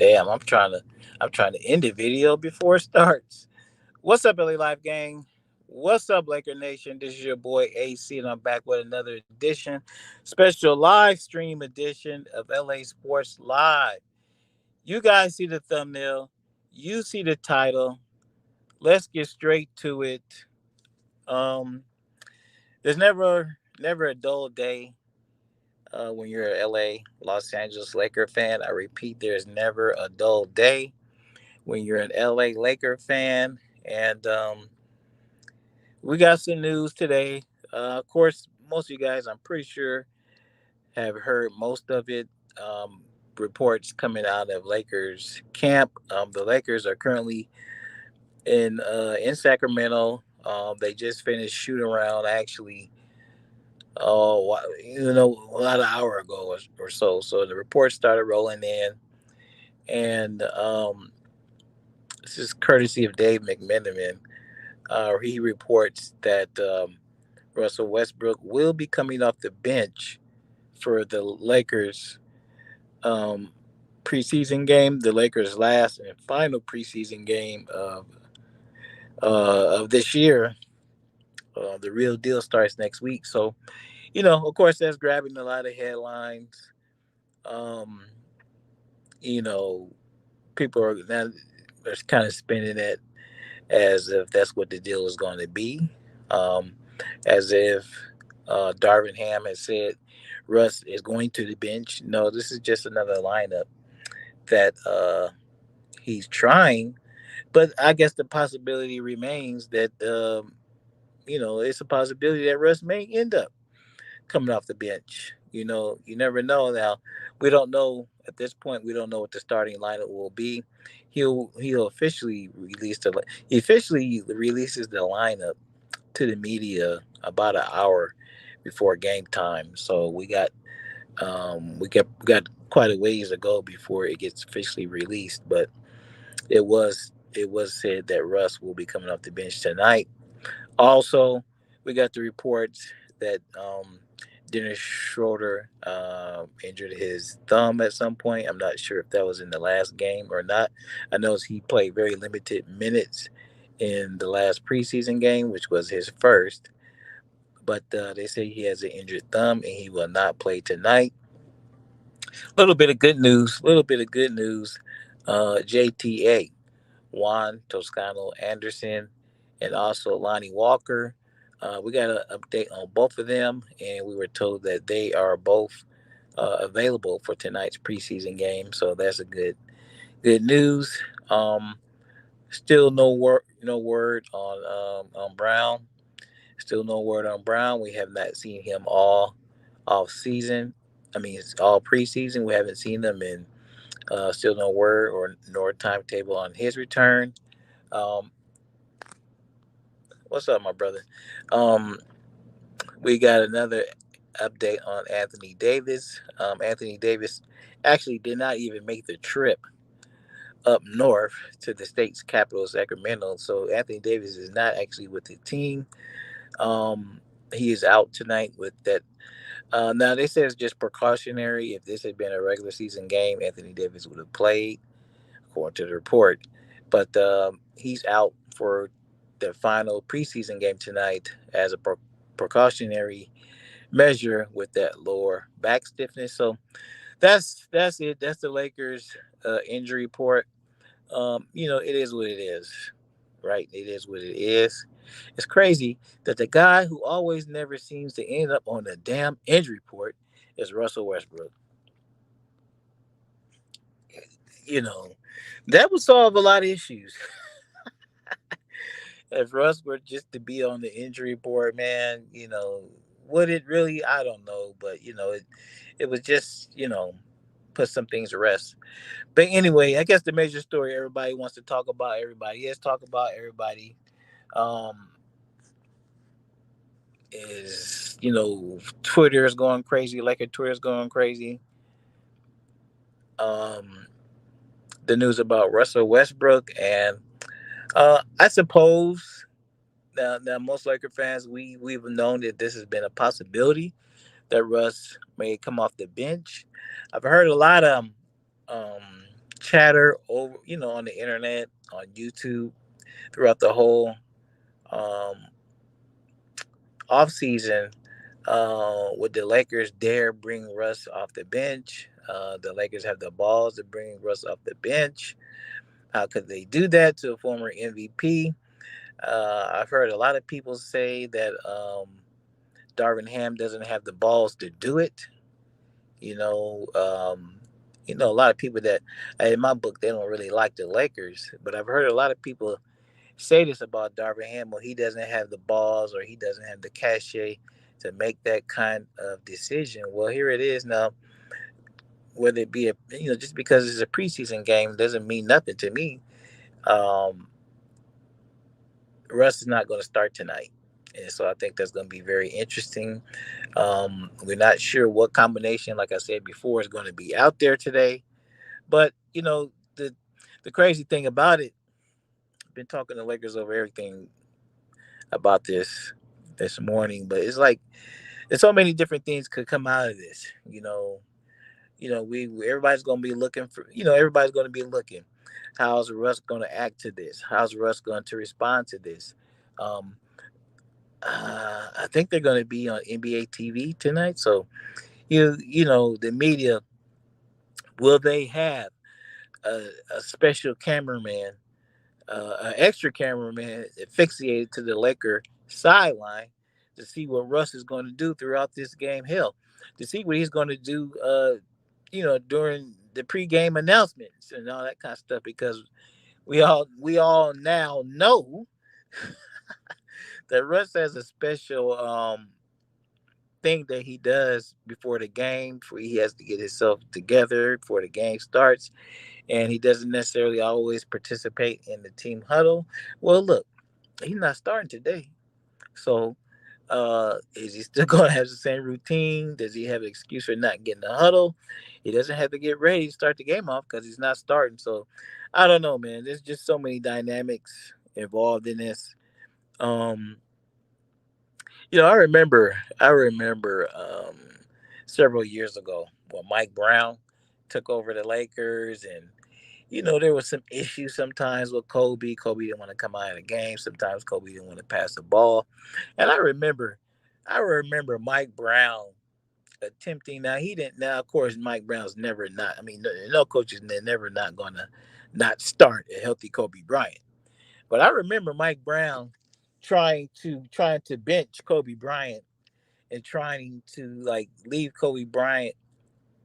Damn, I'm trying to end the video before it starts. What's up, LA Live gang? What's up, Laker Nation? This is your boy AC, and I'm back with another edition, special live stream edition of LA Sports Live. You guys see the thumbnail, you see the title. Let's get straight to it. Um, there's never a dull day when you're an LA, Los Angeles Laker fan. I repeat, there's never a dull day when you're an LA Laker fan. And we got some news today. Of course, most of you guys, I'm pretty sure, have heard most of it. Um, Reports coming out of Lakers camp. The Lakers are currently in Sacramento. They just finished shooting around, actually. Oh, about an hour ago or so. So the reports started rolling in, and this is courtesy of Dave McMenamin. He reports that Russell Westbrook will be coming off the bench for the Lakers um, preseason game, the Lakers' last and final preseason game of this year. The real deal starts next week. So, of course, that's grabbing a lot of headlines. Um, you know, People are now they're kind of spinning it as if that's what the deal is going to be, um, as if Darvin Ham has said Russ is going to the bench. No, this is just another lineup that he's trying, but I guess the possibility remains that it's a possibility that Russ may end up coming off the bench. You never know. Now, we don't know at this point. We don't know what the starting lineup will be. He'll officially release he officially releases the lineup to the media about an hour before game time. So we got quite a ways to go before it gets officially released. But it was said that Russ will be coming off the bench tonight. Also, we got the reports that Dennis Schroeder injured his thumb at some point. I'm not sure if that was in the last game or not. I know he played very limited minutes in the last preseason game, which was his first. But they say he has an injured thumb and he will not play tonight. Little bit of good news. Little bit of good news. JTA, Juan Toscano Anderson, and also Lonnie Walker. We got an update on both of them, and we were told that they are both available for tonight's preseason game. So that's a good news. Um, Still no word on Brown. Still no word on Brown. We have not seen him all off season. I mean, it's all preseason. We haven't seen them, and still no word or nor timetable on his return. Um, what's up, my brother? Um, we got another update on Anthony Davis. Anthony Davis actually did not even make the trip up north to the state's capital, Sacramento. So Anthony Davis is not actually with the team. He is out tonight with that. Now they say it's just precautionary. If this had been a regular season game, Anthony Davis would have played, according to the report. But he's out for the final preseason game tonight as a precautionary measure with that lower back stiffness. So that's it. That's the Lakers injury report. It is what it is, right? It is what it is. It's crazy that the guy who always never seems to end up on the damn injury report is Russell Westbrook. You know, that would solve a lot of issues. If Russ were just to be on the injury report, man, would it really? I don't know, but it was just put some things to rest. But anyway, I guess the major story everybody wants to talk about, everybody is talk about, everybody um, is Twitter is going crazy, like a Twitter is going crazy. Um, the news about Russell Westbrook, and I suppose now most Laker fans we've known that this has been a possibility that Russ may come off the bench. I've heard a lot of um, chatter over, on the internet, on YouTube, throughout the whole um, off season. Would the Lakers dare bring Russ off the bench? The Lakers have the balls to bring Russ off the bench. How could they do that to a former MVP? I've heard a lot of people say that Darvin Ham doesn't have the balls to do it. You know, um, a lot of people that, in my book, they don't really like the Lakers, but I've heard a lot of people say this about Darvin Ham. Well, he doesn't have the balls, or he doesn't have the cachet to make that kind of decision. Well, here it is now. Whether it be just because it's a preseason game doesn't mean nothing to me. Um, Russ is not going to start tonight. And so I think that's going to be very interesting. We're not sure what combination, like I said before, is going to be out there today. But the crazy thing about it, I've been talking to Lakers over everything about this morning. But it's like there's so many different things could come out of this. We everybody's going to be looking for. Everybody's going to be looking. How's Russ going to act to this? How's Russ going to respond to this? Um, I think they're going to be on NBA TV tonight. So the media, will they have a special cameraman, an extra cameraman asphyxiated to the Laker sideline to see what Russ is going to do throughout this game? Hell, to see what he's going to do, during the pregame announcements and all that kind of stuff, because we all now know that Russ has a special thing that he does before the game. Before he has to get himself together before the game starts, and he doesn't necessarily always participate in the team huddle. Well, look, he's not starting today, so is he still going to have the same routine? Does he have an excuse for not getting the huddle? He doesn't have to get ready to start the game off because he's not starting. So I don't know, man. There's just so many dynamics involved in this. Um, I remember several years ago when Mike Brown took over the Lakers, and there was some issues sometimes with Kobe. Kobe didn't want to come out of the game. Sometimes Kobe didn't want to pass the ball, and I remember Mike Brown attempting. Now he didn't. Now of course Mike Brown's never not. I mean, no coach is never not going to not start a healthy Kobe Bryant. But I remember Mike Brown trying to bench Kobe Bryant and trying to like leave Kobe Bryant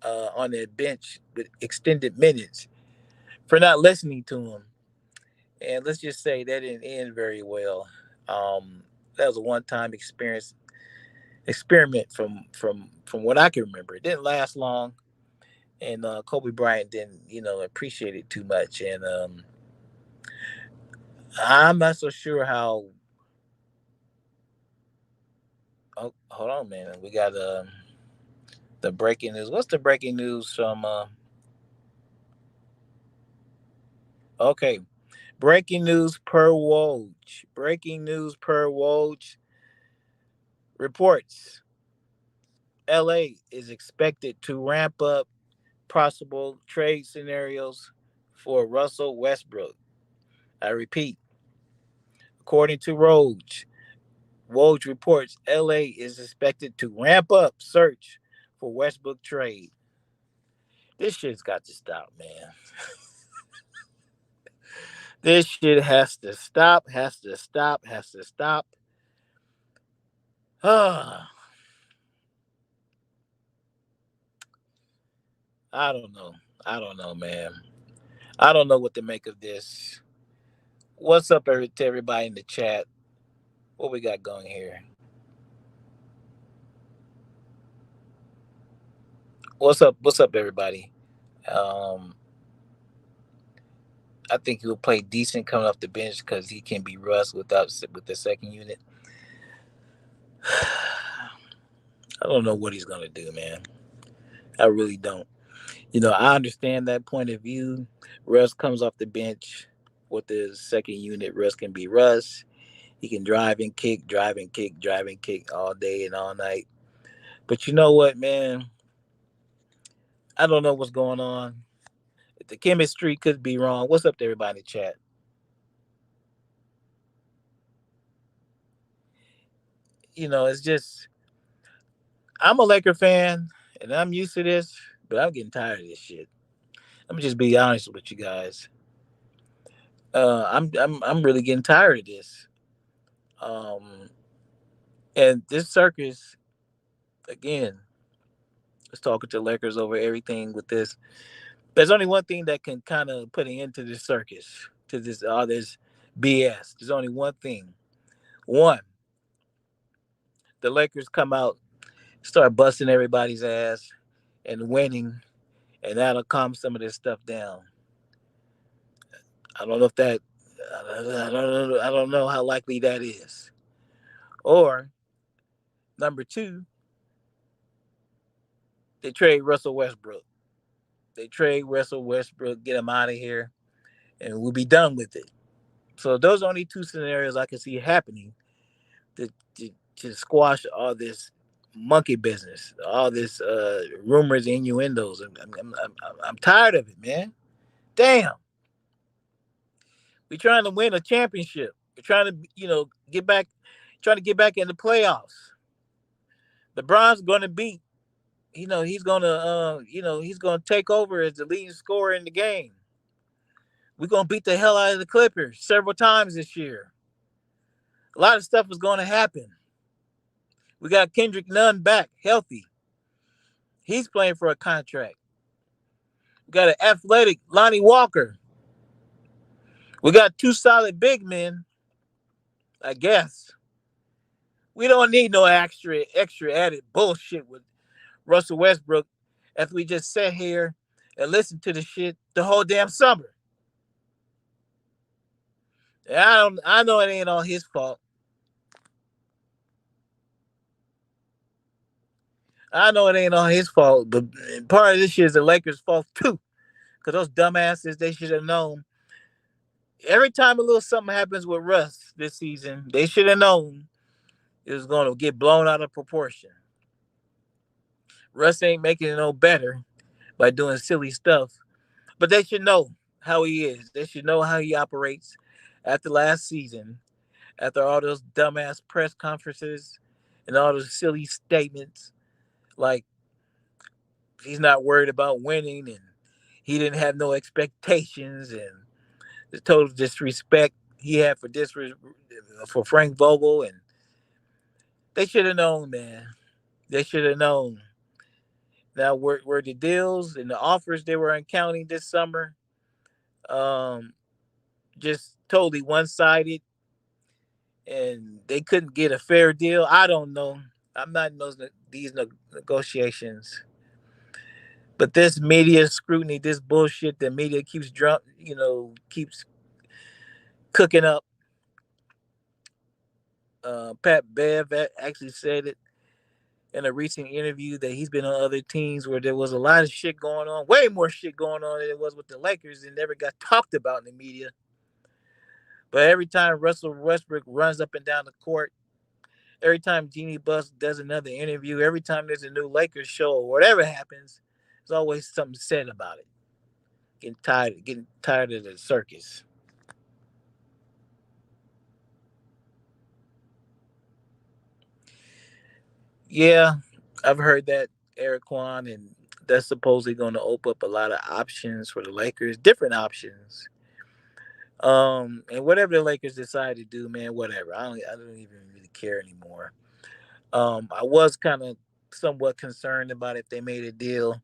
on the bench with extended minutes for not listening to him. And let's just say that didn't end very well. That was a one-time experiment from what I can remember. It didn't last long, and Kobe Bryant didn't appreciate it too much. And I'm not so sure how. Oh, hold on, man. We got the breaking news. What's the breaking news from? Okay, breaking news per Woj. Breaking news per Woj reports. LA is expected to ramp up possible trade scenarios for Russell Westbrook. I repeat, according to Woj reports LA is expected to ramp up search for Westbrook trade. This shit's got to stop, man. This shit has to stop, has to stop, has to stop. Ah, I don't know. I don't know, man. I don't know what to make of this. What's up, to everybody in the chat? What we got going here? What's up? What's up, everybody? Um, I think he'll play decent coming off the bench because he can be Russ with the second unit. I don't know what he's gonna do, man. I really don't. I understand that point of view. Russ comes off the bench with the second unit. Russ can be Russ. He can drive and kick, drive and kick, drive and kick all day and all night. But you know what, man? I don't know what's going on. The chemistry could be wrong. What's up to everybody in the chat? It's just I'm a Laker fan and I'm used to this, but I'm getting tired of this shit. Let me just be honest with you guys. I'm really getting tired of this. Um, and this circus again. Let's talking to Lakers over everything with this. There's only one thing that can kind of put an end to this circus, to this all this BS. There's only one thing. One, the Lakers come out, start busting everybody's ass and winning, and that'll calm some of this stuff down. I don't know if that. I don't know how likely that is. Or number two, they trade Russell Westbrook. They trade Russell Westbrook, get him out of here, and we'll be done with it. So those are only two scenarios I can see happening to, to squash all this monkey business, all this rumors, innuendos. I'm tired of it, man. Damn, we're trying to win a championship. We're trying to, get back, trying to get back in the playoffs. LeBron's going to beat. He's gonna take over as the leading scorer in the game. We're gonna beat the hell out of the Clippers several times this year. A lot of stuff is going to happen. We got Kendrick Nunn back, healthy. He's playing for a contract. We got an athletic Lonnie Walker. We got two solid big men, I guess. We don't need no extra added bullshit with Russell Westbrook as we just sat here and listened to the shit the whole damn summer. And I know it ain't all his fault. I know it ain't all his fault, but part of this shit is the Lakers' fault too. Cause those dumbasses, they should have known. Every time a little something happens with Russ this season, they should have known it was going to get blown out of proportion. Russ ain't making it no better by doing silly stuff, but they should know how he is. They should know how he operates after last season, after all those dumbass press conferences and all those silly statements like he's not worried about winning and he didn't have no expectations and the total disrespect he had for Frank Vogel, and they should have known, man. They should have known. Now, were the deals and the offers they were encountering this summer um, just totally one sided, and they couldn't get a fair deal? I don't know. I'm not in these negotiations. But this media scrutiny, this bullshit that media keeps cooking up. Pat Bev actually said it in a recent interview that he's been on other teams where there was a lot of shit going on, way more shit going on than it was with the Lakers, and never got talked about in the media. But every time Russell Westbrook runs up and down the court, every time Jeannie Buss does another interview, every time there's a new Lakers show or whatever happens, there's always something said about it. Getting tired of the circus. Yeah, I've heard that, Eric Kwan, and that's supposedly going to open up a lot of options for the Lakers, different options. And whatever the Lakers decide to do, man, whatever. I don't even really care anymore. I was kind of somewhat concerned about if they made a deal,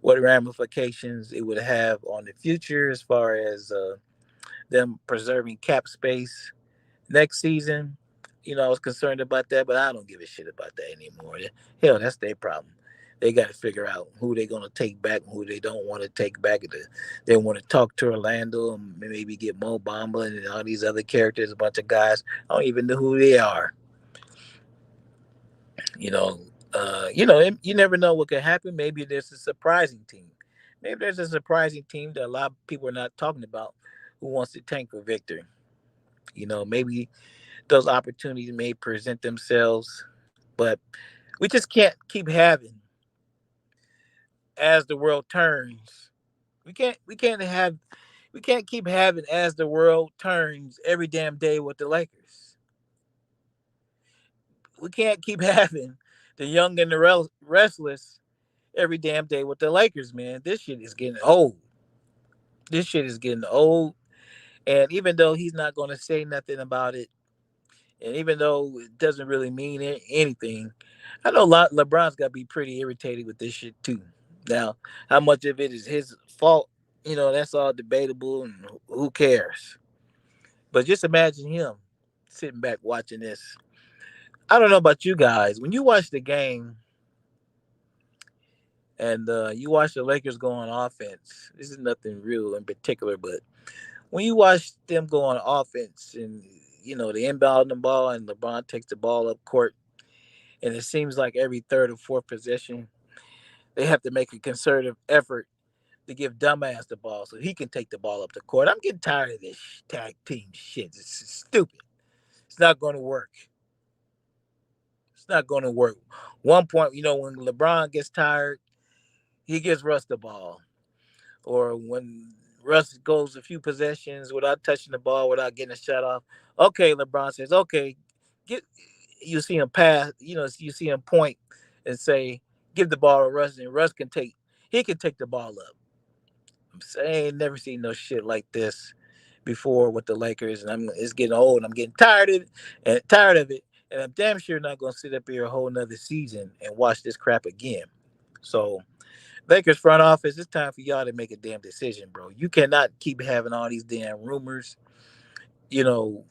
what ramifications it would have on the future as far as them preserving cap space next season. I was concerned about that, but I don't give a shit about that anymore. Hell, that's their problem. They got to figure out who they're going to take back and who they don't want to take back. They want to talk to Orlando and maybe get Mo Bamba and all these other characters, a bunch of guys. I don't even know who they are. You know, you never know what could happen. Maybe there's a surprising team. Maybe there's a surprising team that a lot of people are not talking about who wants to tank for victory. Maybe those opportunities may present themselves, but we just can't keep having as the world turns. We can't keep having as the world turns every damn day with the Lakers. We can't keep having the young and the restless every damn day with the Lakers, man. This shit is getting old. This shit is getting old. And even though he's not going to say nothing about it, and even though it doesn't really mean anything, I know LeBron's got to be pretty irritated with this shit too. Now, how much of it is his fault? That's all debatable, and who cares? But just imagine him sitting back watching this. I don't know about you guys. When you watch the game and you watch the Lakers go on offense, this is nothing real in particular, but when you watch them go on offense and the inbound the ball and LeBron takes the ball up court, and it seems like every third or fourth possession they have to make a concerted effort to give dumbass the ball so he can take the ball up the court. I'm getting tired of this tag team shit. It's stupid. It's not going to work. It's not going to work. One point, when LeBron gets tired, he gives Russ the ball. Or when Russ goes a few possessions without touching the ball, without getting a shot off, okay, LeBron says, okay, get. You see him pass, you see him point and say, give the ball to Russ, and Russ he can take the ball up. I'm saying, I ain't never seen no shit like this before with the Lakers, and it's getting old. And I'm getting tired of it, and I'm damn sure not gonna sit up here a whole nother season and watch this crap again. So, Lakers front office, it's time for y'all to make a damn decision, bro. You cannot keep having all these damn rumors. You know,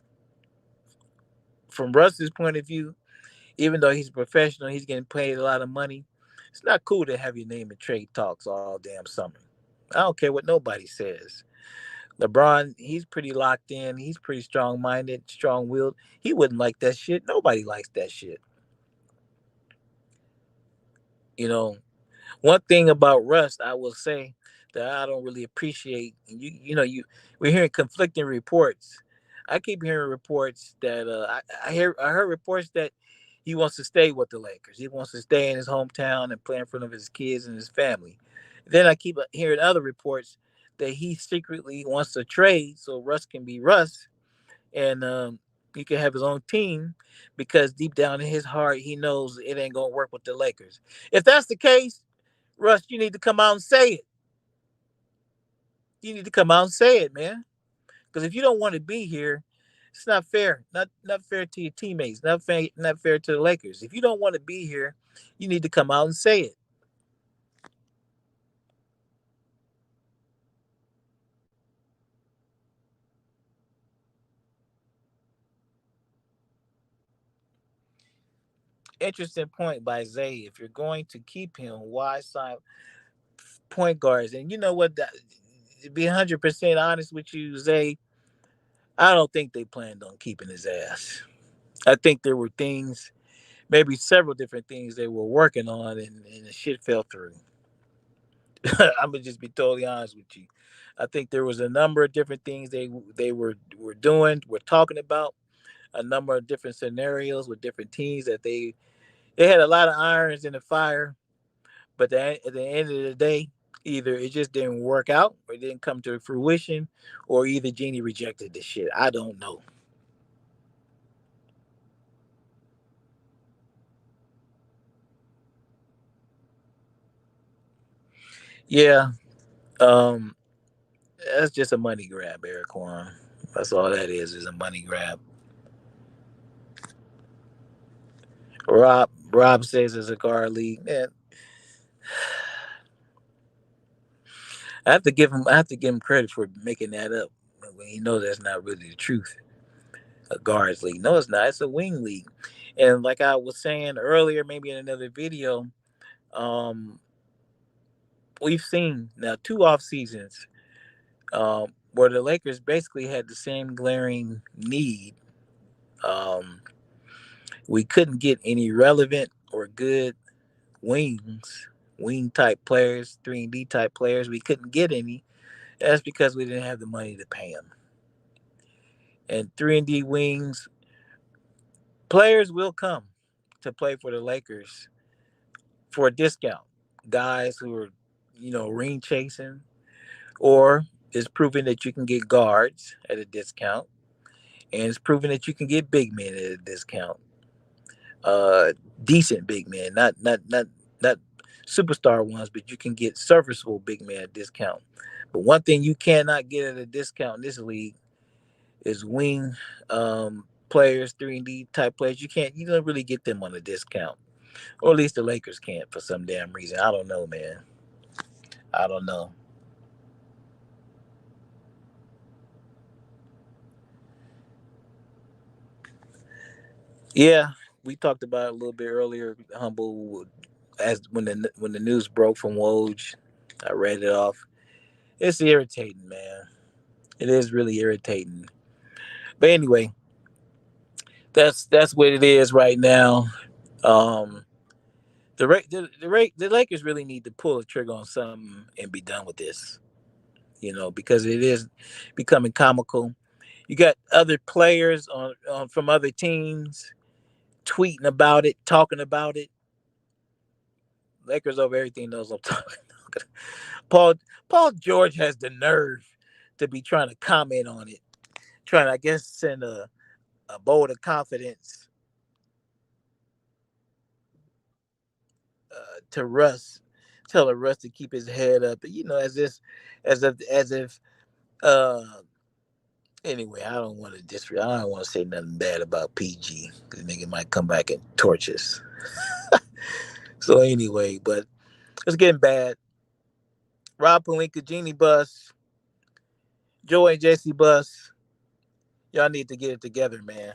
from Russ's point of view, even though he's a professional, he's getting paid a lot of money. It's not cool to have your name in trade talks all damn summer. I don't care what nobody says. LeBron, he's pretty locked in. He's pretty strong minded, strong willed. He wouldn't like that shit. Nobody likes that shit. You know, one thing about Russ, I will say that I don't really appreciate. We're hearing conflicting reports. I keep hearing reports that I heard reports that he wants to stay with the Lakers. He wants to stay in his hometown and play in front of his kids and his family. Then I keep hearing other reports that he secretly wants to trade so Russ can be Russ, and he can have his own team because deep down in his heart he knows it ain't gonna work with the Lakers. If that's the case, Russ, you need to come out and say it. You need to come out and say it, man. Because if you don't want to be here, it's not fair. Not fair to your teammates. Not fair to the Lakers. If you don't want to be here, you need to come out and say it. Interesting point by Zay. If you're going to keep him, why sign point guards? And you know what? To be 100% honest with you, Zay, I don't think they planned on keeping his ass. I think there were things, maybe several different things they were working on, and the shit fell through. I'm gonna just be totally honest with you. I think there was a number of different things they were doing, were talking about, a number of different scenarios with different teams that they had a lot of irons in the fire, but at the end of the day, either it just didn't work out or it didn't come to fruition, or either Genie rejected the shit. I don't know. Yeah, um, that's just a money grab, Eric Kwan. That's all that is a money grab. Rob says it's a guard league. Man, I have to give him credit for making that up when he knows that's not really the truth. A guards league. No, it's not. It's a wing league. And like I was saying earlier, maybe in another video, um, we've seen now 2 off seasons where the Lakers basically had the same glaring need. Um, we couldn't get any relevant or good wings, wing type players, 3D type players. We couldn't get any. That's because we didn't have the money to pay them. And 3D wings players will come to play for the Lakers for a discount. Guys who are, ring chasing, or it's proving that you can get guards at a discount, and it's proving that you can get big men at a discount. Uh, Decent big men, not superstar ones, but you can get serviceable big men at discount. But one thing you cannot get at a discount in this league is wing players, 3D type players. You don't really get them on a discount, or at least the Lakers can't for some damn reason. I don't know, man. I don't know. Yeah, we talked about it a little bit earlier. Humble, as when the news broke from Woj, I read it off. It's irritating, man. It is really irritating. But anyway, that's what it is right now. Um, the Lakers really need to pull the trigger on something and be done with this. Because it is becoming comical. You got other players on from other teams tweeting about it, talking about it. Lakers over everything knows I'm talking. Paul Paul George has the nerve to be trying to comment on it, trying to, I guess, send a bolt of confidence to Russ, telling Russ to keep his head up. As if. Uh, anyway, I don't want to say nothing bad about PG because nigga might come back and torch us. So anyway, but it's getting bad. Rob Palinka, Genie Bus, Joe and Jesse Bus. Y'all need to get it together, man.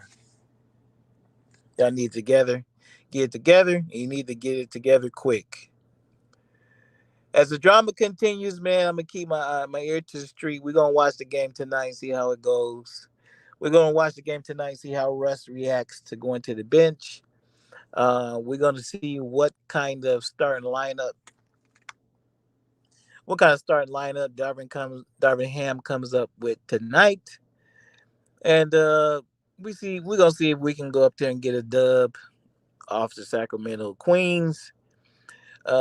Y'all need together, get it together, and you need to get it together quick. As the drama continues, man, I'm gonna keep my ear to the street. We're gonna watch the game tonight and see how it goes. We're gonna watch the game tonight and see how Russ reacts to going to the bench. We're gonna see what kind of starting lineup Darvin Ham comes up with tonight, and we're gonna see if we can go up there and get a dub off the Sacramento Queens.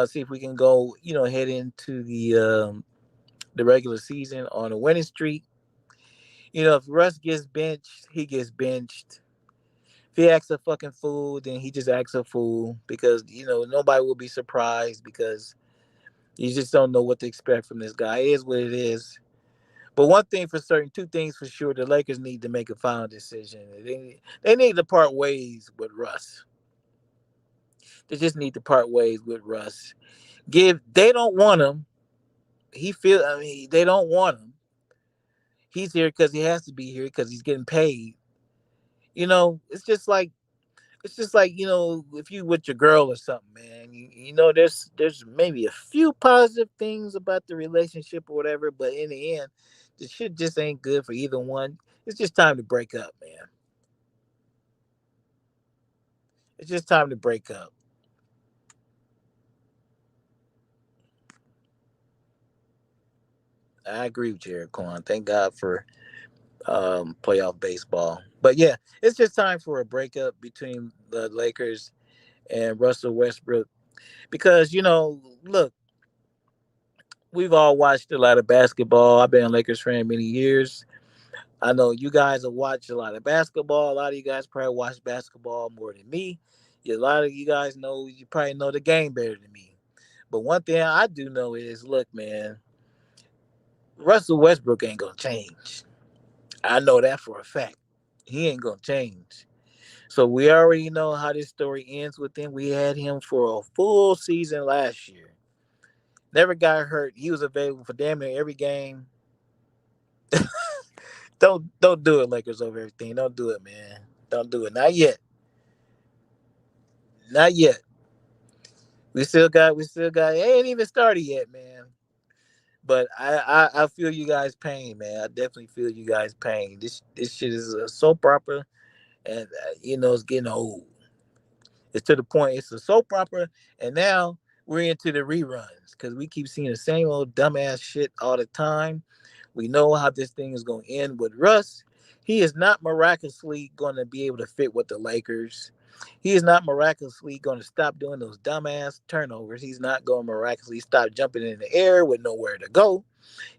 See if we can go, head into the regular season on a winning streak. If Russ gets benched, he gets benched. If he acts a fucking fool, then he just acts a fool because nobody will be surprised because you just don't know what to expect from this guy. It is what it is. But one thing for certain, two things for sure, the Lakers need to make a final decision. They need to part ways with Russ. They just need to part ways with Russ. They don't want him. They don't want him. He's here because he has to be here because he's getting paid. It's just like if you with your girl or something, man. There's maybe a few positive things about the relationship or whatever, but in the end, the shit just ain't good for either one. It's just time to break up, man. It's just time to break up. I agree with you, Eric Kwan. Thank God for playoff baseball. But yeah, it's just time for a breakup between the Lakers and Russell Westbrook because look, we've all watched a lot of basketball. I've been a Lakers fan many years. I know you guys have watched a lot of basketball. A lot of you guys probably watch basketball more than me. Yeah, a lot of you guys you probably know the game better than me. But one thing I do know is, look, man, Russell Westbrook ain't gonna change. I know that for a fact. He ain't gonna change. So we already know how this story ends with him. We had him for a full season last year. Never got hurt. He was available for damn near every game. Don't do it, Lakers over everything. Don't do it, man. Don't do it. Not yet. Not yet. We still got. It ain't even started yet, man. But I feel you guys' pain, man. I definitely feel you guys' pain. This shit is a soap opera, and it's getting old. It's to the point it's a soap opera, and now we're into the reruns because we keep seeing the same old dumbass shit all the time. We know how this thing is gonna end with Russ. He is not miraculously going to be able to fit with the Lakers. He is not miraculously going to stop doing those dumbass turnovers. He's not going to miraculously stop jumping in the air with nowhere to go.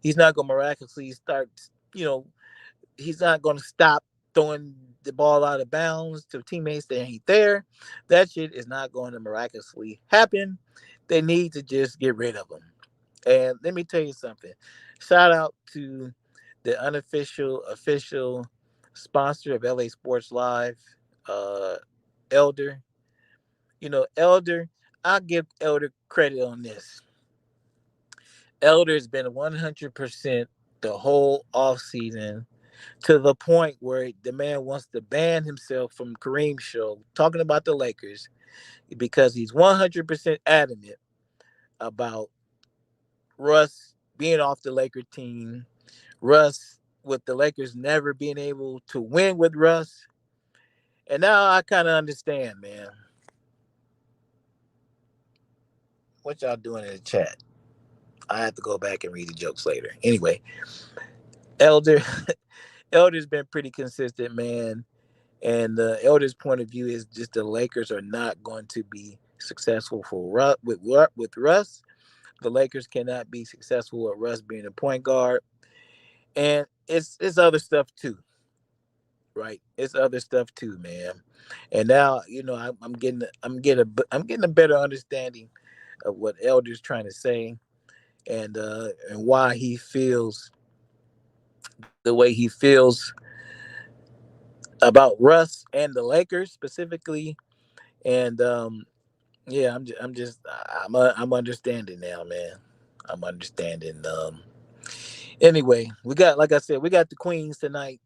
He's not going to miraculously start, you know, he's not going to stop throwing the ball out of bounds to teammates that ain't there. That shit is not going to miraculously happen. They need to just get rid of him. And let me tell you something. Shout out to the unofficial, official sponsor of LA Sports Live, uh, Elder. Elder, I'll give Elder credit on this. Elder has been 100% the whole off season to the point where the man wants to ban himself from Kareem's show talking about the Lakers because he's 100% adamant about Russ being off the Laker team, Russ with the Lakers never being able to win with Russ. And now I kind of understand, man. What y'all doing in the chat? I have to go back and read the jokes later. Anyway, Elder Elder's been pretty consistent, man. And Elder's point of view is just the Lakers are not going to be successful with Russ. The Lakers cannot be successful with Russ being a point guard, and it's other stuff too, right? It's other stuff too, man. And now I'm getting a better understanding of what Elder's trying to say, and why he feels the way he feels about Russ and the Lakers specifically. And yeah, I'm understanding now, man. I'm understanding. Anyway, we got, like I said, we got the Queens tonight.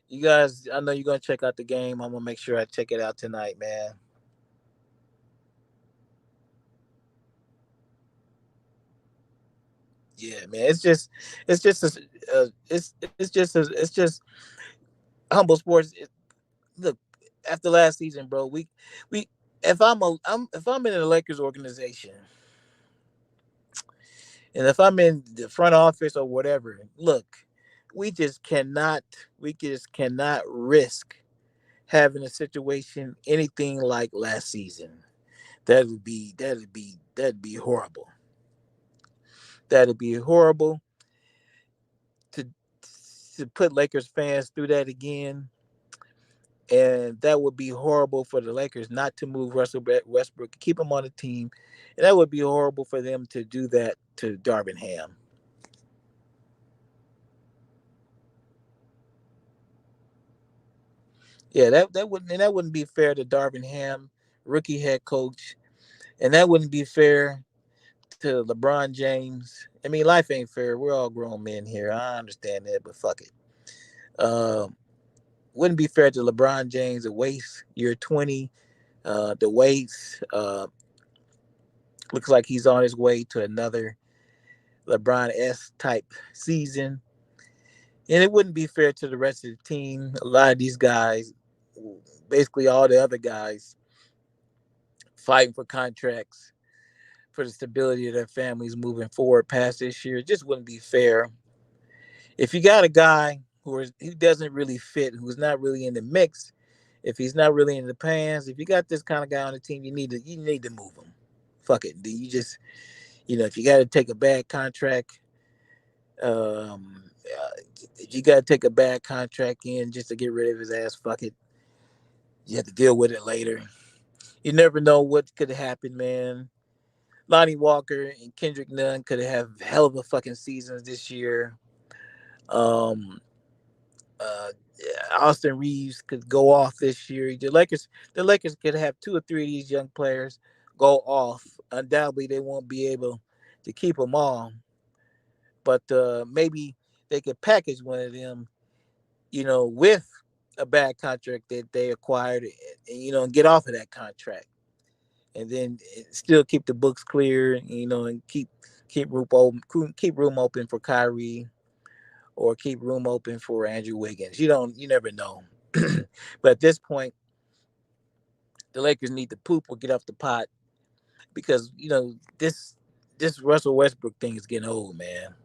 You guys, I know you're gonna check out the game. I'm gonna make sure I check it out tonight, man. Yeah, man. It's just humble sports. Look, after last season, bro, we if I'm in the Lakers organization, and if I'm in the front office or whatever, look, we just cannot we just cannot risk having a situation anything like last season. That'd be horrible. That'd be horrible to to put Lakers fans through that again. And that would be horrible for the Lakers not to move Russell Westbrook, keep him on the team. And that would be horrible for them to do that to Darvin Ham. Yeah, that wouldn't be fair to Darvin Ham, rookie head coach, and that wouldn't be fair to LeBron James. I mean, life ain't fair. We're all grown men here. I understand that, but fuck it. Um, wouldn't be fair to LeBron James to waste year 20. The waste looks like he's on his way to another LeBron S type season, and it wouldn't be fair to the rest of the team. A lot of these guys, basically all the other guys, fighting for contracts for the stability of their families moving forward past this year. It just wouldn't be fair. If you got a guy who doesn't really fit, who's not really in the mix, if he's not really in the pans, if you got this kind of guy on the team, you need to move him. Fuck it. You just if you got to take a bad contract, if you got to take a bad contract in just to get rid of his ass, fuck it. You have to deal with it later. You never know what could happen, man. Lonnie Walker and Kendrick Nunn could have hell of a fucking seasons this year. Um, uh, Austin Reeves could go off this year. The Lakers could have two or three of these young players go off. Undoubtedly, they won't be able to keep them all, but maybe they could package one of them, with a bad contract that they acquired, and get off of that contract, and then still keep the books clear, and keep room open for Kyrie, or keep room open for Andrew Wiggins. You never know. But at this point, the Lakers need to poop or get off the pot because this Russell Westbrook thing is getting old, man.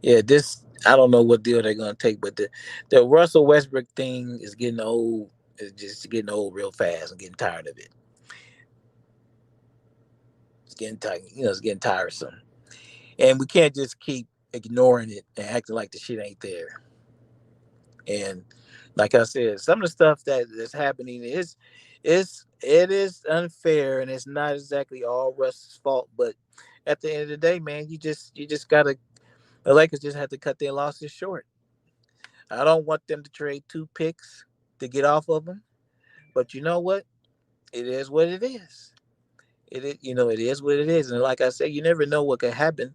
Yeah, this I don't know what deal they're gonna take, but the Russell Westbrook thing is getting old. It's just getting old real fast. I'm getting tired of it. It's getting tired. It's getting tiresome, and we can't just keep ignoring it and acting like the shit ain't there. And like I said, some of the stuff that's happening is unfair, and it's not exactly all Russ's fault. But at the end of the day, man, you just gotta the Lakers just have to cut their losses short. I don't want them to trade 2 picks to get off of them, but you know what? It is what it is. It is what it is. And like I said, you never know what could happen.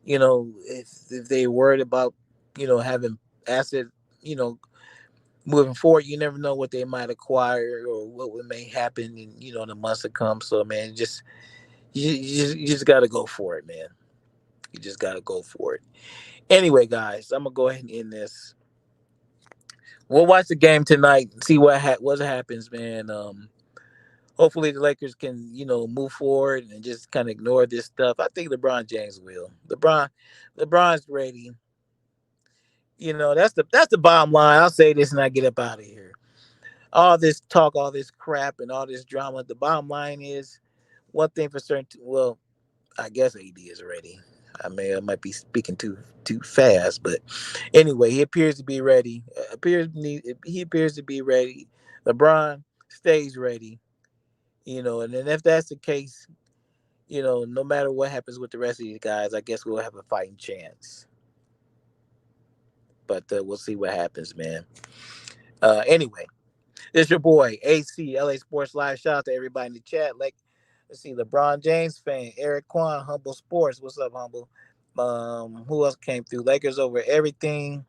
If they worried about having asset, you know, moving forward, you never know what they might acquire or what may happen in the months to come. So man, you just got to go for it, man. You just got to go for it. Anyway, guys, I'm gonna go ahead and end this. We'll watch the game tonight and see what happens, man. Hopefully the Lakers can move forward and just kind of ignore this stuff. I think LeBron James will. LeBron's ready. That's the bottom line. I'll say this and I get up out of here. All this talk, all this crap, and all this drama. The bottom line is one thing for certain. Well, I guess AD is ready. I might be speaking too fast, but anyway, he appears to be ready. He appears to be ready. LeBron stays ready. And then if that's the case, no matter what happens with the rest of these guys, I guess we'll have a fighting chance. But we'll see what happens, man. Anyway, this is your boy AC LA Sports Live. Shout out to everybody in the chat. Let's see, LeBron James fan, Eric Kwan, Humble Sports. What's up, Humble? Who else came through? Lakers over everything.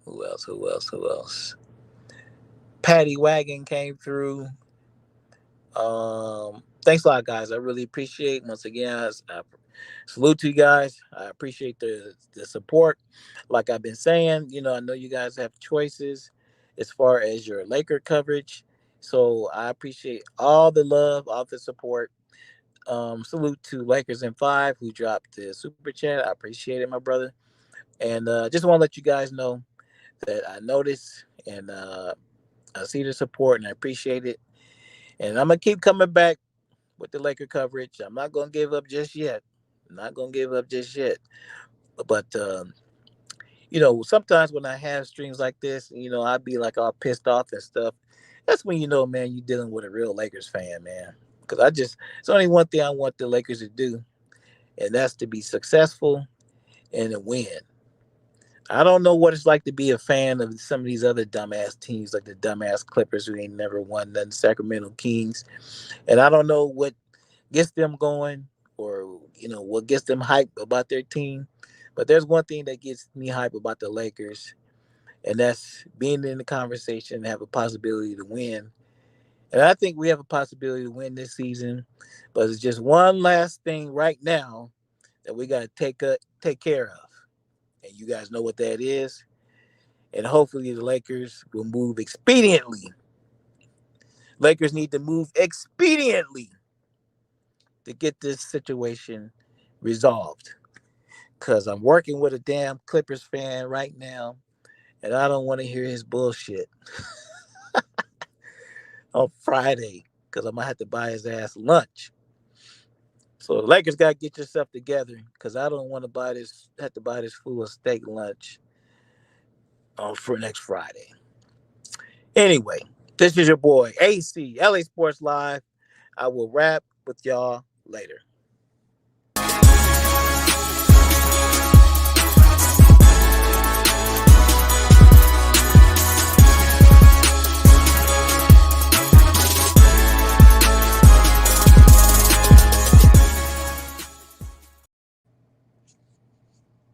Who else? Who else? Who else? Patty Wagon came through. Thanks a lot, guys. I really appreciate once again. I salute to you guys. I appreciate the support. Like I've been saying, I know you guys have choices as far as your Laker coverage. So I appreciate all the love, all the support. Salute to Lakers in Five who dropped the super chat. I appreciate it, my brother. And just want to let you guys know that I notice and I see the support and I appreciate it. And I'm gonna keep coming back with the Laker coverage. I'm not gonna give up just yet. I'm not gonna give up just yet. But sometimes when I have streams like this, I'd be like all pissed off and stuff. That's when man, you're dealing with a real Lakers fan, man. Because it's only one thing I want the Lakers to do, and that's to be successful and to win. I don't know what it's like to be a fan of some of these other dumbass teams, like the dumbass Clippers who ain't never won nothing, Sacramento Kings, and I don't know what gets them going or what gets them hyped about their team. But there's one thing that gets me hyped about the Lakers, and that's being in the conversation and have a possibility to win. And I think we have a possibility to win this season, but it's just one last thing right now that we got to take care of, and you guys know what that is. And hopefully the Lakers will move expediently. Lakers need to move expediently to get this situation resolved. Because I'm working with a damn Clippers fan right now, and I don't want to hear his bullshit on Friday because I'm going to have to buy his ass lunch. So the Lakers got to get yourself together because I don't want to have to buy this fool a steak lunch for next Friday. Anyway, this is your boy AC LA Sports Live. I will rap with y'all later.